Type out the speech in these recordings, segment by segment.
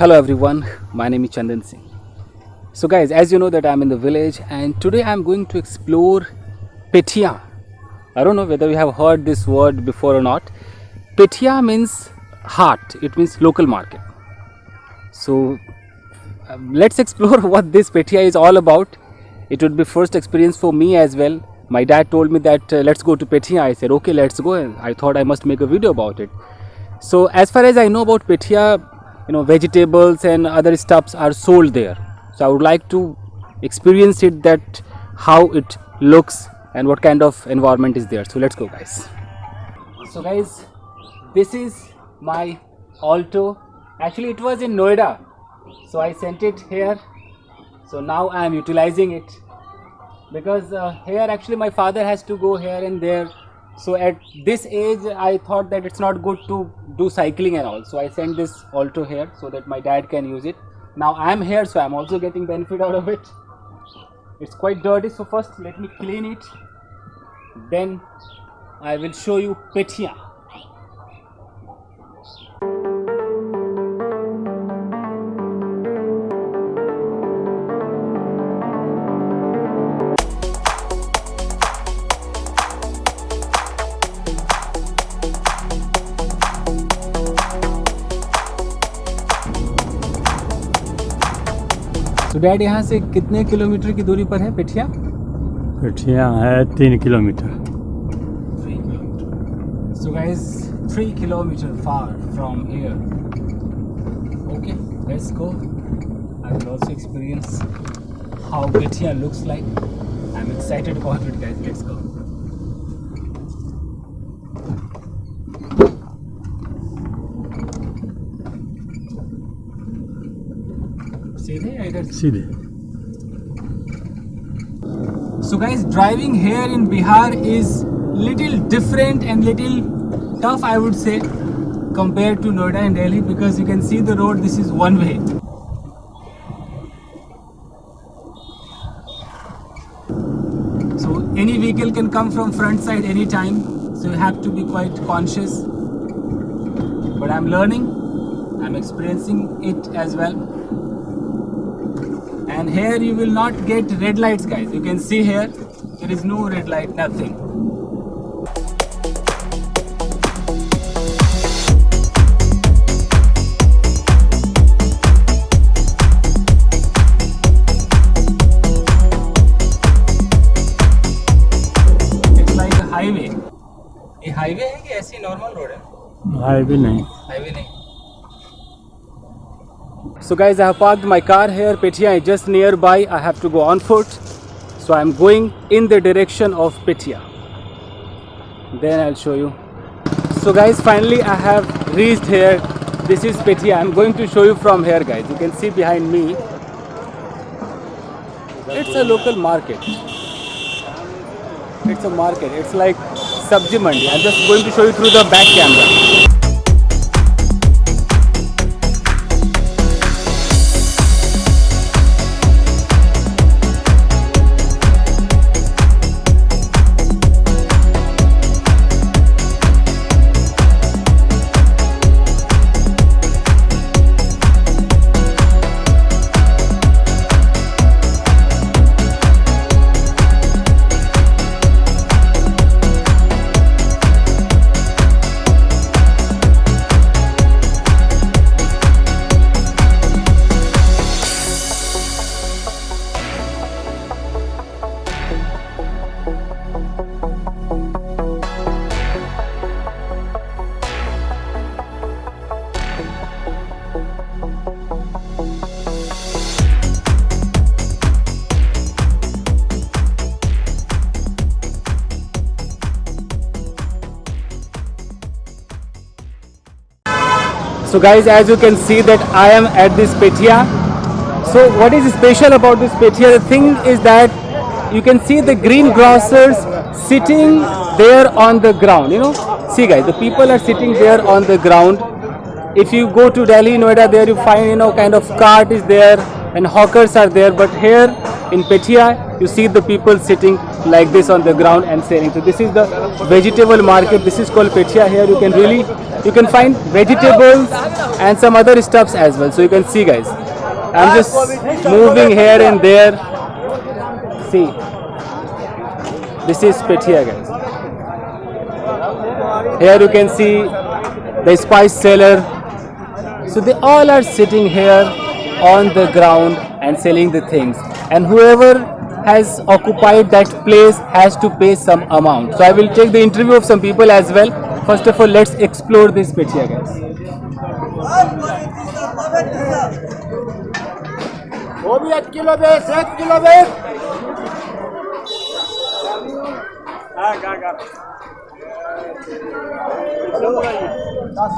Hello everyone, my name is Chandan Singh. So guys, as you know that I'm in the village and today I'm going to explore Petia. I don't know whether you have heard this word before or not. Petia means heart, it means local market. So let's explore what this Petia is all about. It would be first experience for me as well. My dad told me that let's go to Petia. I said okay, let's go. And I thought I must make a video about it. So as far as I know about Petia, vegetables and other stuffs are sold there. So I would like to experience it, that how it looks and what kind of environment is there. So let's go guys. So guys, this is my Alto. Actually it was in Noida, so I sent it here. So now I am utilizing it because here actually my father has to go here and there. So at this age I thought that it's not good to do cycling and all, so I sent this Alto here so that my dad can use it. Now I am here, so I am also getting benefit out of it. It's quite dirty, so first let me clean it, then I will show you Petia. तो dad यहाँ से कितने kilometre की दूरी पर है पेठिया? पेठिया है 3 kilometre. 3 kilometer. So guys, 3 kilometer far from here. Okay, let's go. I will also experience how Petia looks like. I'm excited about it guys, let's go. सीधे या इधर सीधे. So guys, driving here in Bihar is little different and little tough, I would say, compared to Noida and Delhi, because you can see the road, this is one way. So any vehicle can come from front side anytime, so you have to be quite conscious. But I'm learning, I'm experiencing it as well. And here you will not get red lights guys. You can see here, there is no red light, nothing. It's like a highway. ये highway है कि ऐसी normal road है? Highway नहीं. Highway नहीं. So guys, I have parked my car here. Petia is just nearby. I have to go on foot. So I am going in the direction of Petia. Then I'll show you. So guys, finally I have reached here. This is Petia. I'm going to show you from here guys. You can see behind me. It's a local market. It's a market. It's like Sabji Mandi. I'm just going to show you through the back camera. So guys, as you can see that I am at this Petia. So what is special about this Petia? The thing is that you can see the green grocers sitting there on the ground. See guys, the people are sitting there on the ground. If you go to Delhi, Noida, there you find kind of cart is there and hawkers are there. But here in Petia, you see the people sitting like this on the ground and selling. So this is the vegetable market. This is called Petia. Here you can find vegetables and some other stuffs as well. So you can see, guys, I'm just moving here and there. See, this is Petia, guys. Here you can see the spice seller. So they all are sitting here on the ground and selling the things, and whoever has occupied that place has to pay some amount. So I will take the interview of some people as well. First of all, let's explore this Petia, guys. वो भी 1 kilo बेच 1 kilo बेच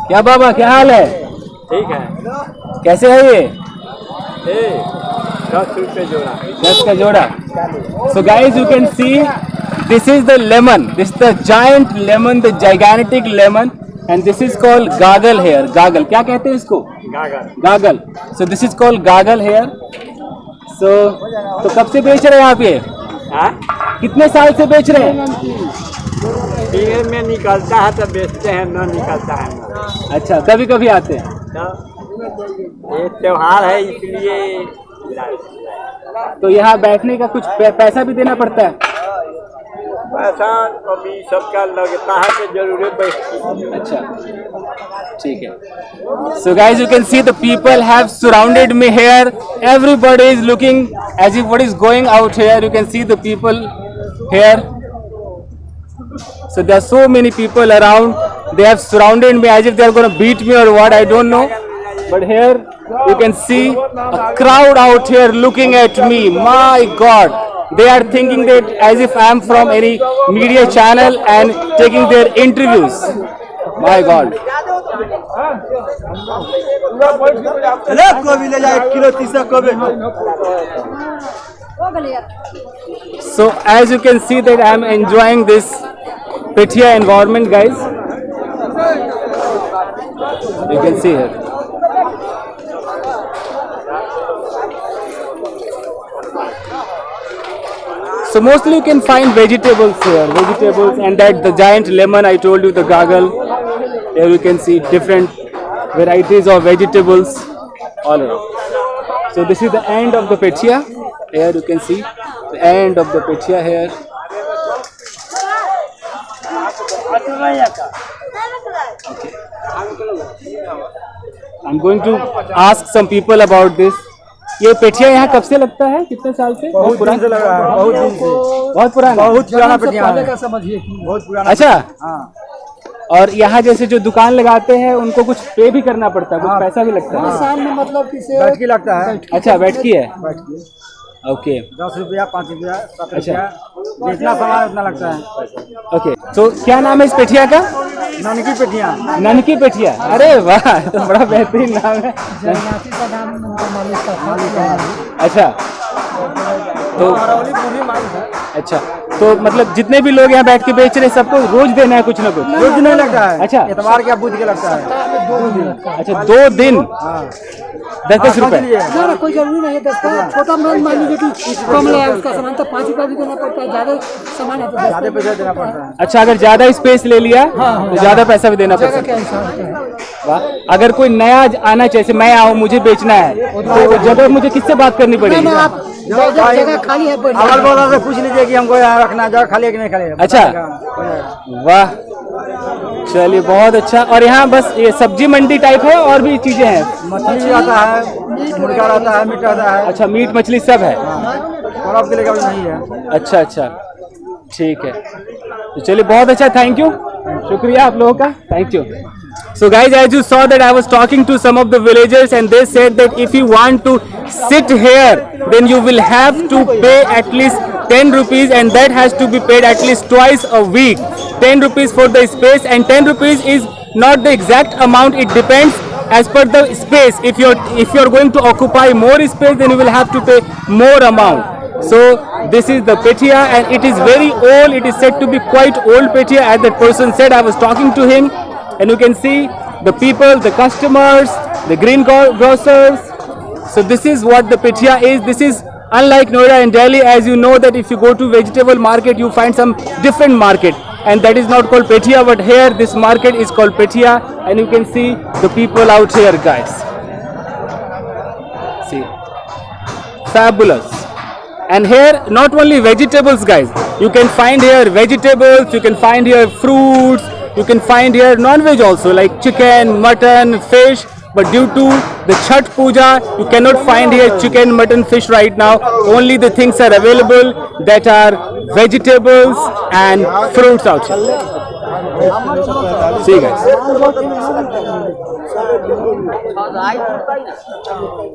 क्या बाबा, क्या हाल है? ठीक है कैसे है ये? 10 रुपये जोड़ा 10 का जोड़ा. So guys, you can see this is the lemon. This is the giant lemon, the gigantic lemon, and this is called gagal here. Gagal, क्या कहते हैं इसको? गागर गागल. So this is called gagal here. So तो कब से बेच रहे हैं आप ये? हाँ कितने साल से बेच रहे हैं? पीर में निकलता है तो बेचते हैं, न निकलता है न। अच्छा, कभी कभी आते हैं. तो ये त्योहार है इसलिए तो यहाँ बैठने का कुछ पैसा भी देना पड़ता है? पैसा अभी सबका लगता है कि जरूरत बैठती है। अच्छा, ठीक है. So guys, you can see the people have surrounded me here. Everybody is looking as if what is going out here. You can see the people here. So there are so many people around. They have surrounded me as if they are going to beat me or what, I don't know. But here you can see a crowd out here looking at me. My God, they are thinking that as if I am from any media channel and taking their interviews. My God. गोभी ले जाए 1 kilo 30 गोभी। So as you can see that I am enjoying this Petia environment, guys. You can see here. So mostly you can find vegetables here, and that the giant lemon I told you, the gagal. Here you can see different varieties of vegetables all around. So this is the end of the Petia. Here you can see the end of the Petia here. I'm going to ask some people about this. ये पेठिया यहाँ कब से लगता है? कितने साल से? बहुत पुराना से लगा है, बहुत दिन से, बहुत पुराना, बहुत पुराना पेटिया है, समझिए बहुत पुराना। अच्छा, हाँ। और यहाँ जैसे जो दुकान लगाते हैं उनको कुछ पे भी करना पड़ता है, कुछ पैसा भी लगता है? सामने मतलब किसे बैठकी लगता है। अच्छा, बैठकी है। बैठकी ओके, 10 रुपया 5 रुपया 7 रुपया, जितना सामान उतना लगता है। ओके, तो क्या नाम है इस पेठिया का? ननकी पेटिया। ननकी पेठिया, अरे वाह, तो बड़ा बेहतरीन नाम है। अच्छा, तो अच्छा, तो मतलब जितने भी लोग यहाँ बैठ के बेच रहे हैं सबको रोज देना है कुछ ना कुछ? रोज नहीं लगता है। अच्छा, इतवार के बुध के लगता है। अच्छा, 2 दिन 10 रुपए। ना कोई जरूरी नहीं है, 10 का छोटा मान लीजिए कि कम है उसका सामान तो 5 रुपया भी देना पड़ता है, ज्यादा सामान है तो ज्यादा पैसा देना पड़ता है। अच्छा, अगर ज्यादा स्पेस ले लिया तो ज्यादा पैसा भी देना पड़ता है। वाह, अगर कोई नया आना चाहिए, मैं आऊँ मुझे बेचना है तो जगह मुझे किससे बात करनी पड़ेगी? आप जगह खाली है, अगल बगल से पूछ लीजिए कि हमको यहाँ रखना जगह खाली है कि नहीं खाली है। अच्छा, वाह, चलिए बहुत अच्छा। और यहाँ बस ये सब्जी मंडी टाइप है और भी चीजें हैं? मछली भी आता है, मुर्गा रहता है, मीट रहता है। अच्छा, मीट मछली सब है? पर्व के लिए कभी नहीं है। अच्छा अच्छा, ठीक है, तो चलिए बहुत अच्छा, थैंक यू, शुक्रिया आप लोगों का, thank you. So guys, as you saw that I was talking to some of the villagers and they said that if you want to sit here then you will have to pay at least 10 rupees and that has to be paid at least twice a week. 10 rupees for the space and 10 rupees is not the exact amount, it depends as per the space. If you're going to occupy more space then you will have to pay more amount. So this is the Petia and it is very old, it is said to be quite old Petia as that person said. I was talking to him and you can see the people, the customers, the green grocers. So this is what the Petia is. This is unlike Noida and Delhi, as you know that if you go to vegetable market, you find some different market, and that is not called Petia, but here this market is called Petia, and you can see the people out here, guys. See, fabulous. And here not only vegetables, guys, you can find here vegetables, you can find here fruits, you can find here non-veg also like chicken, mutton, fish. But due to the Chhath Puja, you cannot find here chicken, mutton, fish right now. Only the things are available that are vegetables and fruits out here. See you guys.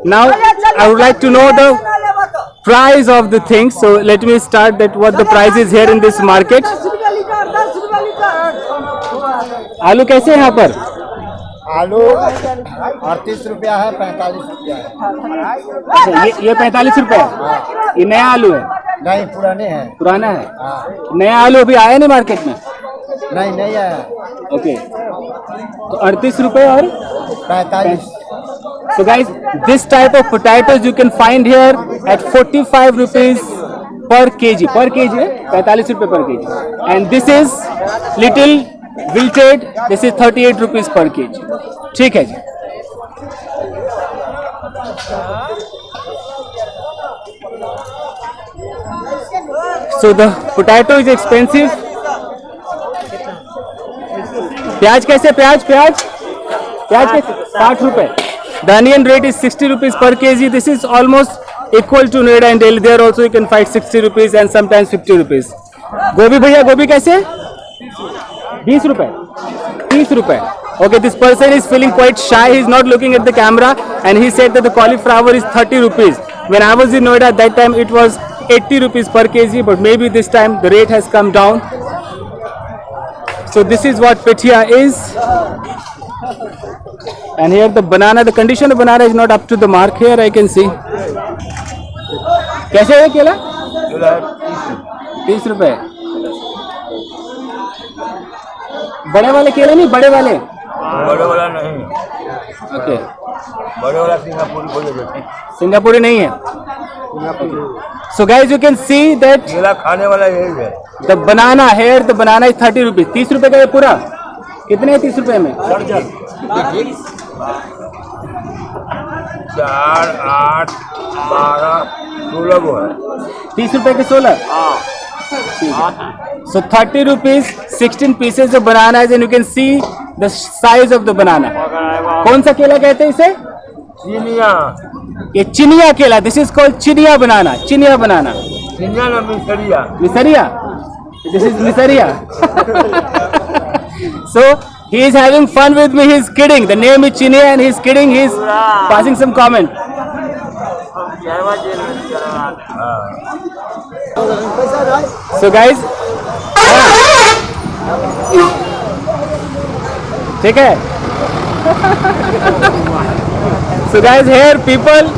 Now I would like to know the price of the things. So let me start that what the price is here in this market. आलू कैसे है यहाँ पर? आलू 38 रुपया है, 45 रुपया है। ये 45 रुपए है। ये नया आलू है? नहीं, पुराने हैं। पुराना है? नया आलू अभी आया नहीं मार्केट में? नहीं आया। ओके, तो 38 रुपए और 45। So guys, this type of potatoes you can find here at 45 rupees per kg. Per kg है 45 रुपए per kg. And this is little wilted. This is 38 rupees per kg. ठीक है जी. So the potato is expensive. प्याज कैसे? प्याज कैसे? 60 रुपए. The onion rate is 60 rupees per kg. This is almost equal to Noida and Delhi. There also you can find 60 rupees and sometimes 50 rupees. गोभी भैया, गोभी कैसे? 20 रुपए. 30 रुपए. Okay, this person is feeling quite shy. He is not looking at the camera, and he said that the cauliflower is 30 rupees. When I was in Noida, at that time it was 80 rupees per kg, but maybe this time the rate has come down. So this is what Petia is. And here the banana, the condition of banana is not up to the mark here, I can see. कैसे है केला? 30 रुपए. बड़े वाले केले नहीं, बड़े वाले? बड़े वाला नहीं, ओके, बड़े वाला सिंगापुरी बोले जाते हैं। सिंगापुरी नहीं है. So guys, you can see that केला खाने वाला यही है। the banana here, the banana is 30 rupees. 30 रुपए का ये पूरा? कितने है 30 रुपए में? 4, 8, 12, 16 वो है। 30 रुपए के 16? So 30 rupees, 16 pieces of bananas, and you can see the size of the banana. कौन सा केला कहते हैं इसे? चिनिया। ये चिनिया केला. This is called Chiniya banana. Chiniya banana. चिनिया ना मिसरिया। Misaria. This is Misaria. So he is having fun with me. He is kidding. The name is Chinia, and he is kidding. He is passing some comment. So guys, ठीक है. So guys, here people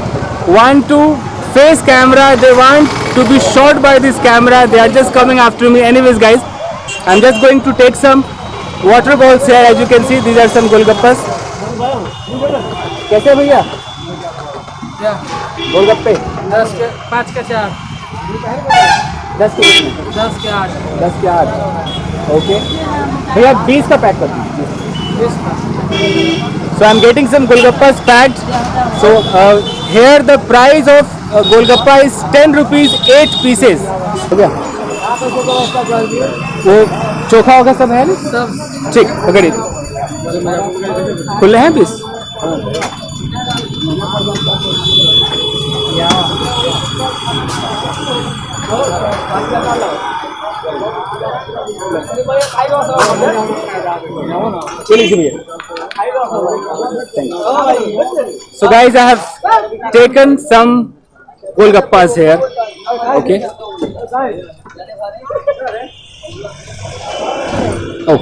want to face camera. They want to be shot by this camera. They are just coming after me. Anyways, guys, I'm just going to take some water balls here. As you can see, these are some golgappas. कैसे भैया? गोलगप्पे 10 के 5 के 4 10 के 10 के 8 10 के 8. Okay भैया 20 का pack कर दीजिए. So I'm getting some golgappas packed. So here the price of golgappa is 10 rupees 8 pieces. हो गया? वो चोखा होगा सब है ना? सब ठीक, पकड़िए. खुले हैं piece? So guys, I have taken some golgappas here. Okay. Oh.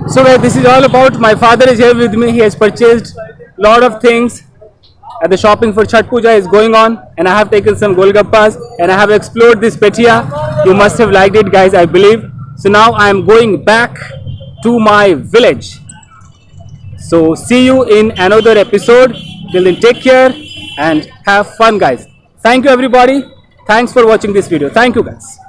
So guys, this is all about my father is here with me. He has purchased lot of things. At the shopping for Chhath Puja is going on, and I have taken some golgappas, and I have explored this Petia. You must have liked it, guys, I believe. So now I am going back to my village. So see you in another episode. Till then, take care and have fun, guys. Thank you, everybody. Thanks for watching this video. Thank you, guys.